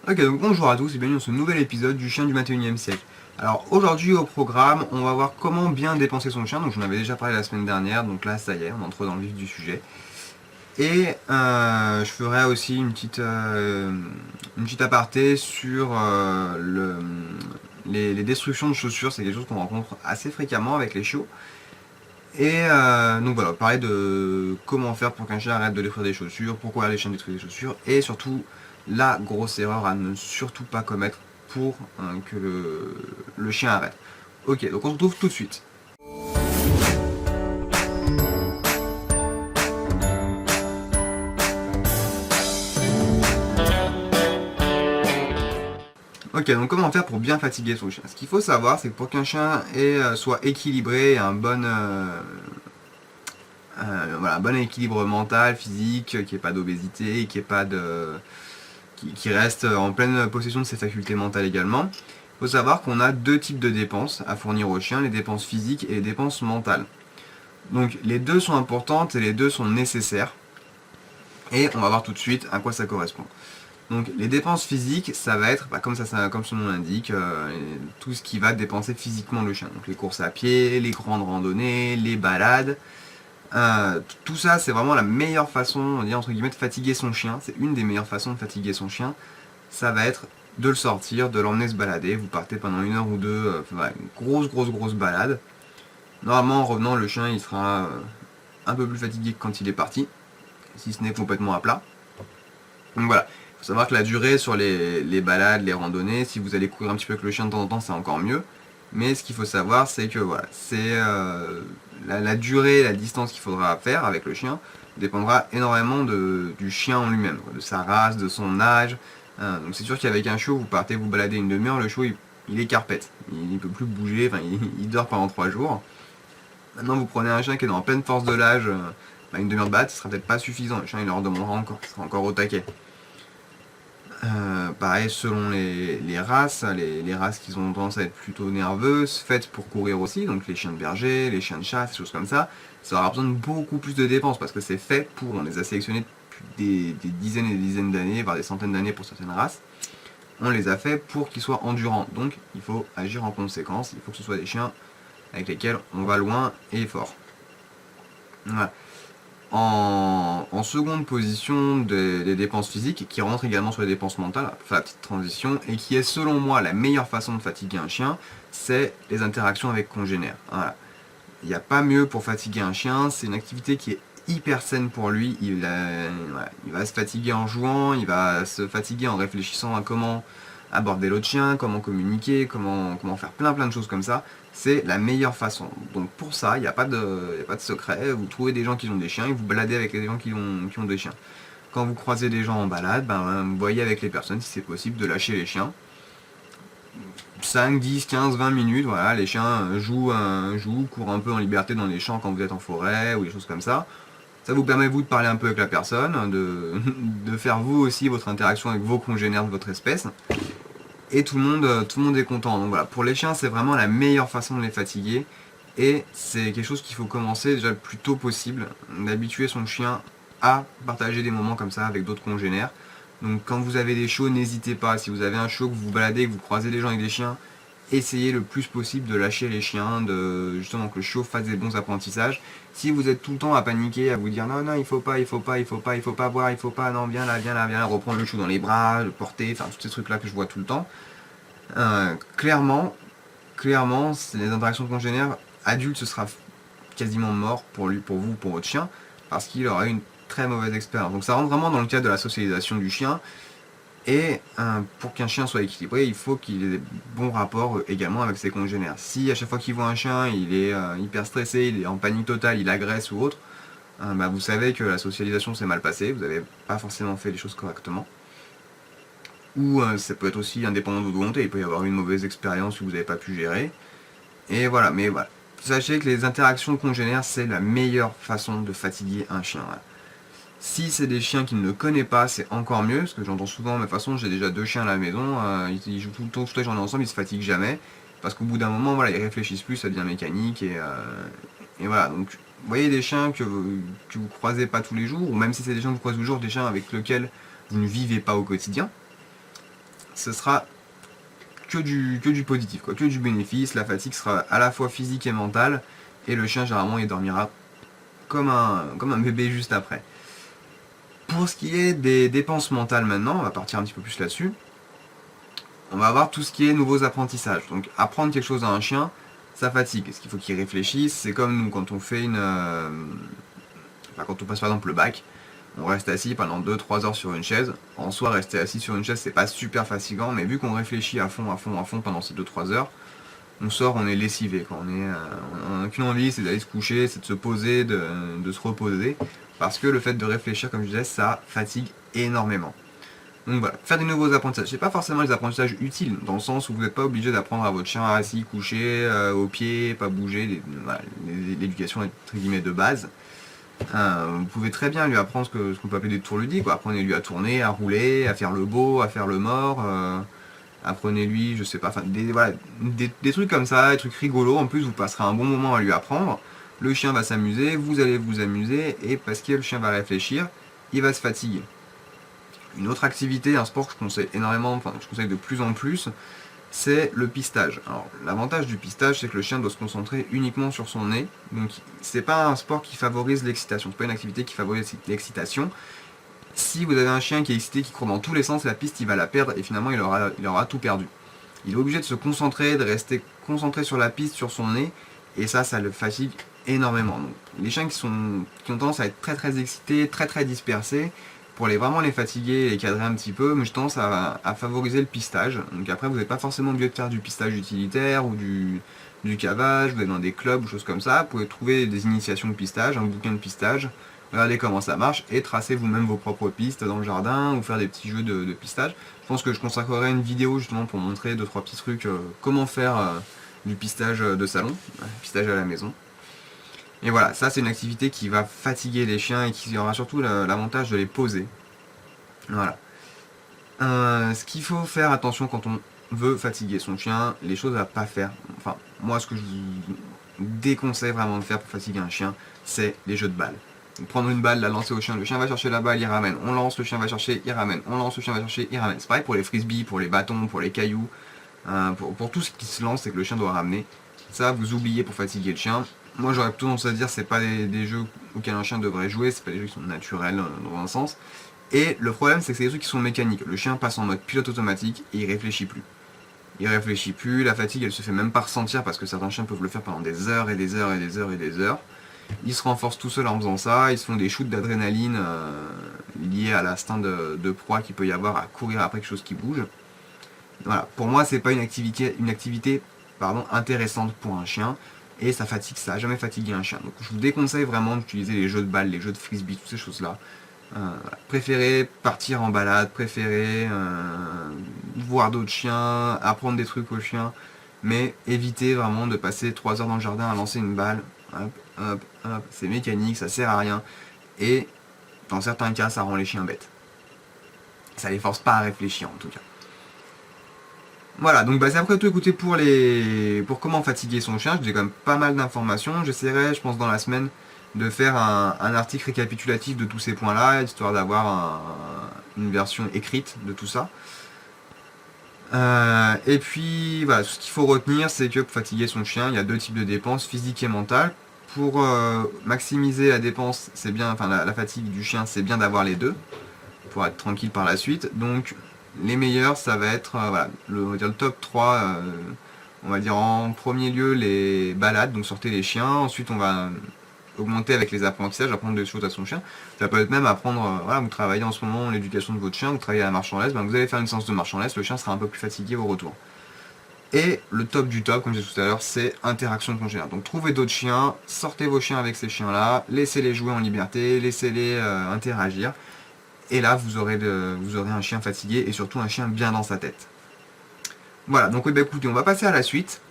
Ok, donc bonjour à tous et bienvenue dans ce nouvel épisode du chien du 21e siècle. Alors aujourd'hui au programme, on va voir comment bien dépenser son chien, donc j'en avais déjà parlé la semaine dernière, donc là ça y est, on entre dans le vif du sujet. Et je ferai aussi une petite aparté sur les destructions de chaussures, c'est quelque chose qu'on rencontre assez fréquemment avec les chiots. Et donc voilà, parler de comment faire pour qu'un chien arrête de détruire des chaussures, pourquoi les chiens détruisent des chaussures, et surtout la grosse erreur à ne surtout pas commettre pour que le chien arrête. Ok, donc on se retrouve tout de suite. Ok, donc comment faire pour bien fatiguer son chien? Ce qu'il faut savoir, c'est que pour qu'un chien soit équilibré, un bon équilibre mental, physique, qu'il n'y ait pas d'obésité, qui reste en pleine possession de ses facultés mentales également. Il faut savoir qu'on a deux types de dépenses à fournir au chien, les dépenses physiques et les dépenses mentales. Donc les deux sont importantes et les deux sont nécessaires. Et on va voir tout de suite à quoi ça correspond. Donc les dépenses physiques, ça va être, comme son nom l'indique, tout ce qui va dépenser physiquement le chien. Donc les courses à pied, les grandes randonnées, les balades. Tout ça, c'est vraiment la meilleure façon, on dit entre guillemets, de fatiguer son chien. C'est une des meilleures façons de fatiguer son chien. Ça va être de le sortir, de l'emmener se balader. Vous partez pendant une heure ou deux, une grosse balade. Normalement, en revenant, le chien il sera un peu plus fatigué que quand il est parti, si ce n'est complètement à plat. Donc voilà, il faut savoir que la durée sur les balades, les randonnées, si vous allez courir un petit peu avec le chien de temps en temps, c'est encore mieux. Mais ce qu'il faut savoir, c'est que voilà, c'est la durée, la distance qu'il faudra faire avec le chien dépendra énormément du chien en lui-même, de sa race, de son âge. Donc c'est sûr qu'avec un chiot, vous partez vous balader une demi-heure, le chiot il est carpette, il ne peut plus bouger, il dort pendant 3 jours. Maintenant vous prenez un chien qui est dans la pleine force de l'âge, une demi-heure de balade, ce sera peut-être pas suffisant, le chien il leur demandera encore, il sera encore au taquet. Pareil, selon les races, les races qui ont tendance à être plutôt nerveuses, faites pour courir aussi, donc les chiens de berger, les chiens de chasse, des choses comme ça aura besoin de beaucoup plus de dépenses parce que c'est fait pour, on les a sélectionnés depuis des dizaines et des dizaines d'années, voire des centaines d'années pour certaines races. On les a fait pour qu'ils soient endurants, donc il faut agir en conséquence, il faut que ce soit des chiens avec lesquels on va loin et fort. Voilà. En seconde position des dépenses physiques, qui rentre également sur les dépenses mentales, pour faire la petite transition, et qui est selon moi la meilleure façon de fatiguer un chien, c'est les interactions avec congénères. Voilà. Il n'y a pas mieux pour fatiguer un chien, c'est une activité qui est hyper saine pour lui, il va se fatiguer en jouant, il va se fatiguer en réfléchissant à comment aborder l'autre chien, comment communiquer, comment faire plein de choses comme ça. C'est la meilleure façon. Donc pour ça, il n'y a pas de secret. Vous trouvez des gens qui ont des chiens et vous baladez avec les gens qui ont des chiens. Quand vous croisez des gens en balade, vous voyez avec les personnes si c'est possible de lâcher les chiens. 5, 10, 15, 20 minutes, voilà, les chiens courent un peu en liberté dans les champs quand vous êtes en forêt ou des choses comme ça. Ça vous permet vous de parler un peu avec la personne, de faire vous aussi votre interaction avec vos congénères de votre espèce. Et tout le monde est content. Donc voilà, pour les chiens, c'est vraiment la meilleure façon de les fatiguer. Et c'est quelque chose qu'il faut commencer déjà le plus tôt possible, d'habituer son chien à partager des moments comme ça avec d'autres congénères. Donc quand vous avez des chiots, n'hésitez pas. Si vous avez un chiot, que vous vous baladez, que vous croisez des gens avec des chiens, essayez le plus possible de lâcher les chiens, justement que le chiot fasse des bons apprentissages. Si vous êtes tout le temps à paniquer, à vous dire non, non, il faut pas boire, il faut pas, non, viens là, reprendre le chiot dans les bras, le porter, enfin tous ces trucs-là que je vois tout le temps. Clairement, les interactions congénères, adulte, ce sera quasiment mort pour lui, pour vous, pour votre chien, parce qu'il aura eu une très mauvaise expérience. Donc ça rentre vraiment dans le cadre de la socialisation du chien. Et pour qu'un chien soit équilibré, il faut qu'il ait des bons rapports également avec ses congénères. Si à chaque fois qu'il voit un chien, il est hyper stressé, il est en panique totale, il agresse ou autre, vous savez que la socialisation s'est mal passée, vous n'avez pas forcément fait les choses correctement. Ou ça peut être aussi indépendant de votre volonté, il peut y avoir une mauvaise expérience que vous n'avez pas pu gérer. Et voilà, mais voilà. Sachez que les interactions congénères, c'est la meilleure façon de fatiguer un chien. Voilà. Si c'est des chiens qu'il ne connaît pas, c'est encore mieux, parce que j'entends souvent, mais de toute façon, j'ai déjà 2 chiens à la maison, ils jouent tout le temps, toute la journée ensemble, ils se fatiguent jamais, parce qu'au bout d'un moment, voilà, ils réfléchissent plus, ça devient mécanique, et voilà. Donc, vous voyez des chiens que vous croisez pas tous les jours, ou même si c'est des chiens que vous croisez tous les jours, des chiens avec lesquels vous ne vivez pas au quotidien, ce sera que du positif, quoi, que du bénéfice. La fatigue sera à la fois physique et mentale, et le chien généralement il dormira comme un bébé juste après. Pour ce qui est des dépenses mentales maintenant, on va partir un petit peu plus là-dessus. On va avoir tout ce qui est nouveaux apprentissages. Donc apprendre quelque chose à un chien, ça fatigue. Est-ce qu'il faut qu'il réfléchisse? C'est comme nous quand on fait quand on passe par exemple le bac, on reste assis pendant 2-3 heures sur une chaise. En soi, rester assis sur une chaise, c'est pas super fatigant, mais vu qu'on réfléchit à fond pendant ces 2-3 heures, on sort, on est lessivé. Quand on n'a qu'une envie, c'est d'aller se coucher, c'est de se poser, de se reposer. Parce que le fait de réfléchir, comme je disais, ça fatigue énormément. Donc voilà, faire des nouveaux apprentissages. C'est pas forcément des apprentissages utiles, dans le sens où vous n'êtes pas obligé d'apprendre à votre chien assis, couché, au pied, pas bouger, l'éducation entre guillemets de base. Vous pouvez très bien lui apprendre ce qu'on peut appeler des tours ludiques. Apprenez-lui à tourner, à rouler, à faire le beau, à faire le mort. Apprenez-lui, je sais pas, des trucs comme ça, des trucs rigolos. En plus, vous passerez un bon moment à lui apprendre. Le chien va s'amuser, vous allez vous amuser, et parce que le chien va réfléchir, il va se fatiguer. Une autre activité, un sport que je conseille énormément, que je conseille de plus en plus, c'est le pistage. Alors, l'avantage du pistage, c'est que le chien doit se concentrer uniquement sur son nez. Donc, c'est pas un sport qui favorise l'excitation. C'est pas une activité qui favorise l'excitation. Si vous avez un chien qui est excité, qui court dans tous les sens, la piste, il va la perdre et finalement, il aura tout perdu. Il est obligé de se concentrer, de rester concentré sur la piste, sur son nez, et ça le fatigue énormément. Donc, les chiens qui ont tendance à être très très excités, très très dispersés, pour vraiment les fatiguer et les cadrer un petit peu, mais je tendance à favoriser le pistage. Donc après, vous n'êtes pas forcément obligé de faire du pistage utilitaire ou du cavage, vous êtes dans des clubs ou choses comme ça, vous pouvez trouver des initiations de pistage, un bouquin de pistage, regardez comment ça marche et tracez vous-même vos propres pistes dans le jardin ou faire des petits jeux de pistage. Je pense que je consacrerai une vidéo justement pour montrer 2-3 petits trucs, comment faire du pistage de salon, pistage à la maison. Et voilà, ça c'est une activité qui va fatiguer les chiens et qui aura surtout l'avantage de les poser. Voilà. Ce qu'il faut faire attention quand on veut fatiguer son chien, les choses à pas faire. Enfin, moi ce que je vous déconseille vraiment de faire pour fatiguer un chien, c'est les jeux de balles. Donc, prendre une balle, la lancer au chien, le chien va chercher la balle, il ramène. On lance, le chien va chercher, il ramène. On lance, le chien va chercher, il ramène. C'est pareil pour les frisbees, pour les bâtons, pour les cailloux. Pour tout ce qui se lance et que le chien doit ramener. Ça, vous oubliez pour fatiguer le chien. Moi j'aurais plutôt tendance à dire c'est pas des jeux auxquels un chien devrait jouer, c'est pas des jeux qui sont naturels dans un sens. Et le problème c'est que c'est des trucs qui sont mécaniques. Le chien passe en mode pilote automatique et il réfléchit plus. Il réfléchit plus, la fatigue elle se fait même pas ressentir parce que certains chiens peuvent le faire pendant des heures et des heures et des heures et des heures. Ils se renforcent tout seuls en faisant ça, ils se font des shoots d'adrénaline liés à l'instinct de proie qu'il peut y avoir à courir après quelque chose qui bouge. Voilà, pour moi c'est pas une activité intéressante pour un chien. Et ça fatigue, ça a jamais fatigué un chien. Donc je vous déconseille vraiment d'utiliser les jeux de balles, les jeux de frisbee, toutes ces choses-là. Voilà. Préférez partir en balade, préférez voir d'autres chiens, apprendre des trucs aux chiens, mais évitez vraiment de passer 3 heures dans le jardin à lancer une balle. Hop, hop, hop. C'est mécanique, ça sert à rien. Et dans certains cas, ça rend les chiens bêtes. Ça les force pas à réfléchir en tout cas. Voilà, donc c'est après tout écouté pour comment fatiguer son chien. Je dis quand même pas mal d'informations. J'essaierai, je pense, dans la semaine, de faire un article récapitulatif de tous ces points-là, histoire d'avoir une version écrite de tout ça. Et puis, voilà, ce qu'il faut retenir, c'est que pour fatiguer son chien, il y a 2 types de dépenses, physique et mentale. Pour maximiser la dépense, c'est bien, enfin la fatigue du chien, c'est bien d'avoir les deux, pour être tranquille par la suite. Donc, les meilleurs, ça va être on va dire le top 3, on va dire en premier lieu les balades, donc sortez les chiens, ensuite on va augmenter avec les apprentissages, apprendre des choses à son chien. Ça peut être même apprendre, vous travaillez en ce moment l'éducation de votre chien, vous travaillez à la marche en laisse, vous allez faire une séance de marche en laisse, le chien sera un peu plus fatigué au retour. Et le top du top, comme je disais tout à l'heure, c'est interaction congénère. Donc trouvez d'autres chiens, sortez vos chiens avec ces chiens-là, laissez-les jouer en liberté, laissez-les interagir. Et là, vous aurez un chien fatigué et surtout un chien bien dans sa tête. Voilà, donc écoutez, on va passer à la suite.